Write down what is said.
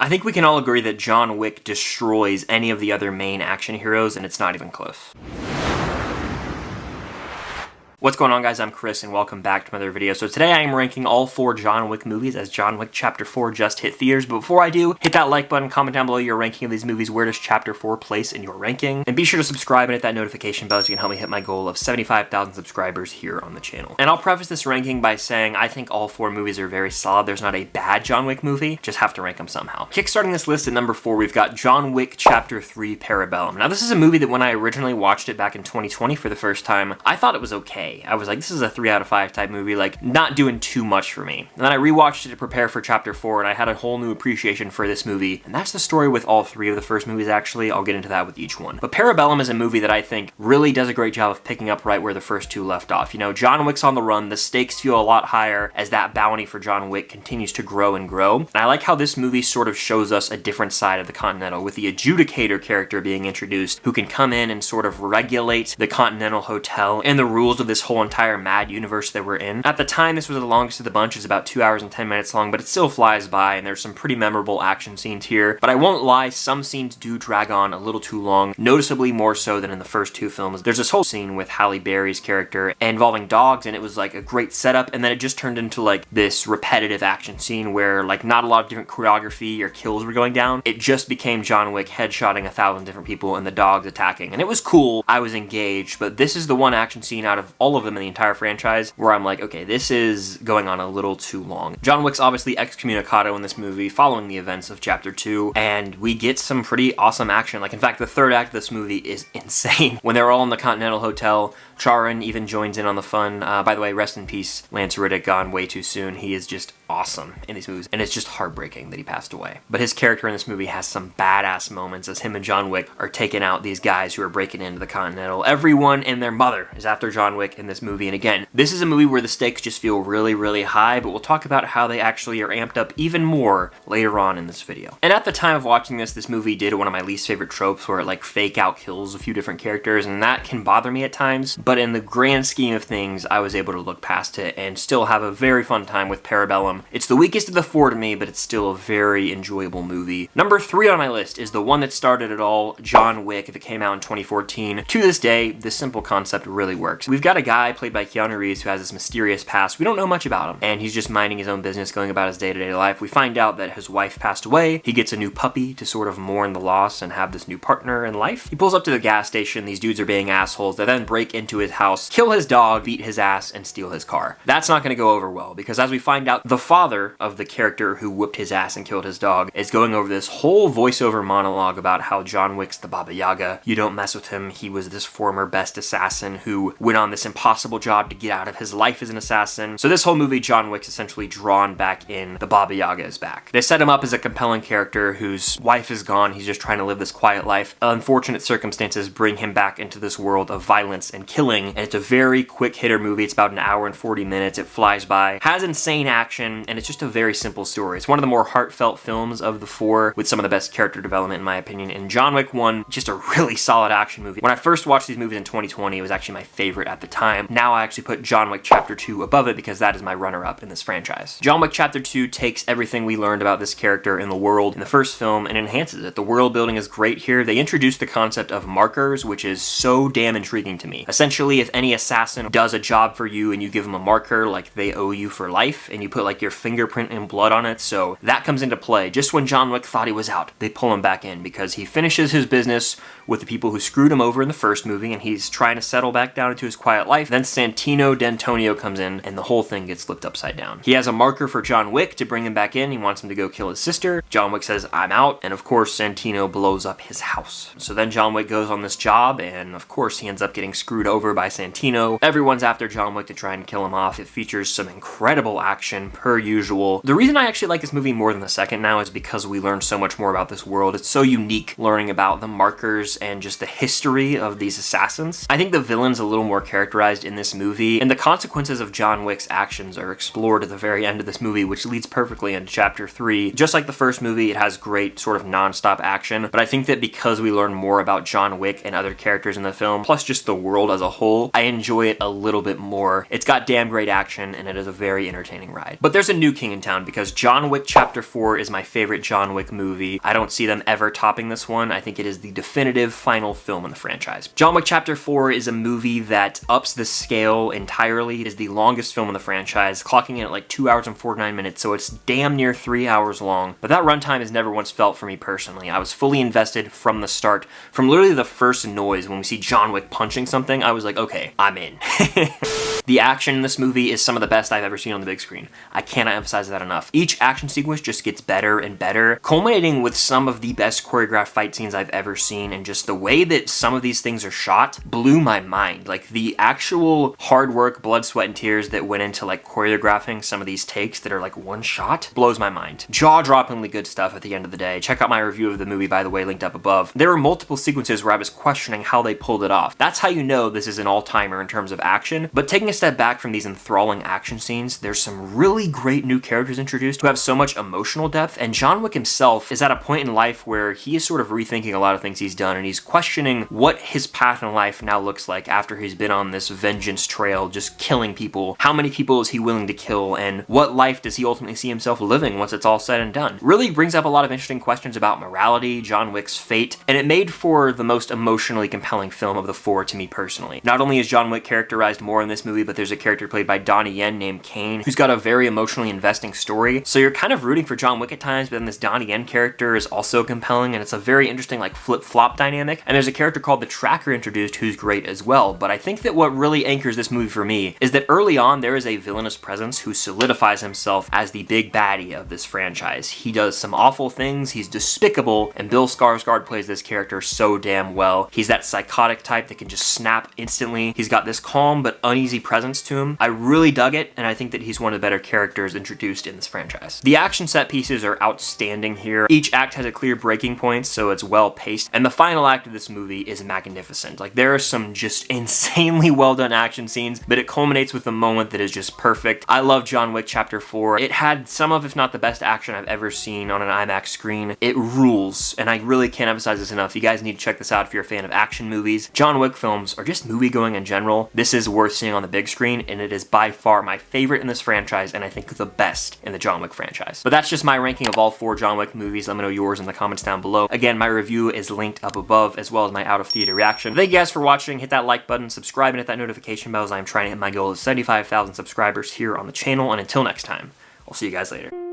I think we can all agree that John Wick destroys any of the other main action heroes, and it's not even close. What's going on, guys? I'm Chris, and welcome back to another video. So today I am ranking all 4 John Wick movies as John Wick Chapter 4 just hit theaters. But before I do, hit that like button, comment down below your ranking of these movies. Where does Chapter 4 place in your ranking? And be sure to subscribe and hit that notification bell so you can help me hit my goal of 75,000 subscribers here on the channel. And I'll preface this ranking by saying I think all 4 movies are very solid. There's not a bad John Wick movie, just have to rank them somehow. Kickstarting this list at number 4, we've got John Wick Chapter 3 Parabellum. Now this is a movie that when I originally watched it back in 2020 for the first time, I thought it was okay. I was like, this is a 3 out of 5 type movie, like not doing too much for me. And then I rewatched it to prepare for Chapter 4 and I had a whole new appreciation for this movie. And that's the story with all 3 of the first movies actually. I'll get into that with each one. But Parabellum is a movie that I think really does a great job of picking up right where the first 2 left off. You know, John Wick's on the run, the stakes feel a lot higher as that bounty for John Wick continues to grow and grow. And I like how this movie sort of shows us a different side of the Continental, with the adjudicator character being introduced who can come in and sort of regulate the Continental Hotel and the rules of this whole entire mad universe that we're in. At the time, this was the longest of the bunch. It's about 2 hours and 10 minutes long, but it still flies by, and there's some pretty memorable action scenes here. But I won't lie, some scenes do drag on a little too long, noticeably more so than in the first 2 films. There's this whole scene with Halle Berry's character involving dogs, and it was like a great setup, and then it just turned into like this repetitive action scene where like not a lot of different choreography or kills were going down. It just became John Wick headshotting 1,000 different people and the dogs attacking, and it was cool. I was engaged, but this is the one action scene out of all of them in the entire franchise where I'm like, okay, this is going on a little too long. John Wick's obviously excommunicado in this movie following the events of Chapter 2, and we get some pretty awesome action. Like, in fact, the third act of this movie is insane. When they're all in the Continental Hotel, Charon even joins in on the fun. By the way, rest in peace, Lance Reddick, gone way too soon. He is just awesome in these movies, and it's just heartbreaking that he passed away. But his character in this movie has some badass moments as him and John Wick are taking out these guys who are breaking into the Continental. Everyone and their mother is after John Wick in this movie, and again, this is a movie where the stakes just feel really, really high, but we'll talk about how they actually are amped up even more later on in this video. And at the time of watching this movie did one of my least favorite tropes where it like fake out kills a few different characters, and that can bother me at times, but in the grand scheme of things, I was able to look past it and still have a very fun time with Parabellum. It's the weakest of the 4 to me, but it's still a very enjoyable movie. Number 3 on my list is the one that started it all, John Wick, that came out in 2014. To this day, this simple concept really works. We've got a guy played by Keanu Reeves who has this mysterious past. We don't know much about him, and he's just minding his own business, going about his day-to-day life. We find out that his wife passed away. He gets a new puppy to sort of mourn the loss and have this new partner in life. He pulls up to the gas station. These dudes are being assholes. They then break into his house, kill his dog, beat his ass, and steal his car. That's not going to go over well, because as we find out, the father of the character who whooped his ass and killed his dog is going over this whole voiceover monologue about how John Wick's the Baba Yaga. You don't mess with him. He was this former best assassin who went on this impossible job to get out of his life as an assassin. So this whole movie, John Wick's essentially drawn back in. The Baba Yaga is back. They set him up as a compelling character whose wife is gone. He's just trying to live this quiet life. Unfortunate circumstances bring him back into this world of violence and killing, and it's a very quick hitter movie. It's about 1 hour and 40 minutes. It flies by, has insane action, and it's just a very simple story. It's one of the more heartfelt films of the 4 with some of the best character development in my opinion. And John Wick 1, just a really solid action movie. When I first watched these movies in 2020, it was actually my favorite at the time. Now I actually put John Wick Chapter 2 above it because that is my runner-up in this franchise. John Wick Chapter 2 takes everything we learned about this character in the world in the first film and enhances it. The world building is great here. They introduce the concept of markers, which is so damn intriguing to me. Essentially, if any assassin does a job for you and you give them a marker, like they owe you for life, and you put like your fingerprint and blood on it, so that comes into play. Just when John Wick thought he was out, they pull him back in because he finishes his business with the people who screwed him over in the first movie, and he's trying to settle back down into his quiet life. Then Santino D'Antonio comes in, and the whole thing gets flipped upside down. He has a marker for John Wick to bring him back in. He wants him to go kill his sister. John Wick says, I'm out, and of course Santino blows up his house. So then John Wick goes on this job, and of course he ends up getting screwed over by Santino. Everyone's after John Wick to try and kill him off. It features some incredible action, per usual. The reason I actually like this movie more than the second now is because we learn so much more about this world. It's so unique learning about the markers and just the history of these assassins. I think the villain's a little more characterized in this movie, and the consequences of John Wick's actions are explored at the very end of this movie, which leads perfectly into Chapter 3. Just like the first movie, it has great sort of non-stop action, but I think that because we learn more about John Wick and other characters in the film, plus just the world as a whole, I enjoy it a little bit more. It's got damn great action, and it is a very entertaining ride. But there's a new king in town because John Wick Chapter 4 is my favorite John Wick movie. I don't see them ever topping this one. I think it is the definitive final film in the franchise. John Wick Chapter 4 is a movie that ups the scale entirely. It is the longest film in the franchise, clocking in at like 2 hours and 49 minutes, so it's damn near 3 hours long. But that runtime has never once felt for me personally. I was fully invested from the start. From literally the first noise when we see John Wick punching something, I was like, okay, I'm in. The action in this movie is some of the best I've ever seen on the big screen. I cannot emphasize that enough. Each action sequence just gets better and better, culminating with some of the best choreographed fight scenes I've ever seen, and just the way that some of these things are shot blew my mind. Like, the actual hard work, blood, sweat, and tears that went into like choreographing some of these takes that are like one shot blows my mind. Jaw-droppingly good stuff at the end of the day. Check out my review of the movie, by the way, linked up above. There were multiple sequences where I was questioning how they pulled it off. That's how you know this is an all-timer in terms of action, but taking a step back from these enthralling action scenes, there's some really great new characters introduced who have so much emotional depth, and John Wick himself is at a point in life where he is sort of rethinking a lot of things he's done, and he's questioning what his path in life now looks like after he's been on this vengeance trail, just killing people. How many people is he willing to kill, and what life does he ultimately see himself living once it's all said and done? Really brings up a lot of interesting questions about morality, John Wick's fate, and it made for the most emotionally compelling film of the four to me personally. Not only is John Wick characterized more in this movie, but there's a character played by Donnie Yen named Kane, who's got a very emotionally investing story. So you're kind of rooting for John Wick at times, but then this Donnie Yen character is also compelling, and it's a very interesting like flip-flop dynamic. And there's a character called the Tracker introduced who's great as well. But I think that what really anchors this movie for me is that early on there is a villainous presence who solidifies himself as the big baddie of this franchise. He does some awful things, he's despicable, and Bill Skarsgård plays this character so damn well. He's that psychotic type that can just snap instantly. He's got this calm but uneasy presence to him. I really dug it, and I think that he's one of the better characters introduced in this franchise. The action set pieces are outstanding here. Each act has a clear breaking point, so it's well paced, and the final act of this movie is magnificent. Like, there are some just insanely well done action scenes, but it culminates with a moment that is just perfect. I love John Wick Chapter 4. It had some of, if not the best action I've ever seen on an IMAX screen. It rules, and I really can't emphasize this enough. You guys need to check this out if you're a fan of action movies. John Wick films, or just movie going in general, this is worth seeing on the big screen, and it is by far my favorite in this franchise, and I think the best in the John Wick franchise. But that's just my ranking of all 4 John Wick movies. Let me know yours in the comments down below. Again, my review is linked up above, as well as my out-of-theater reaction. Thank you guys for watching. Hit that like button, subscribe, and hit that notification bell as I'm trying to hit my goal of 75,000 subscribers here on the channel. And until next time, I'll see you guys later.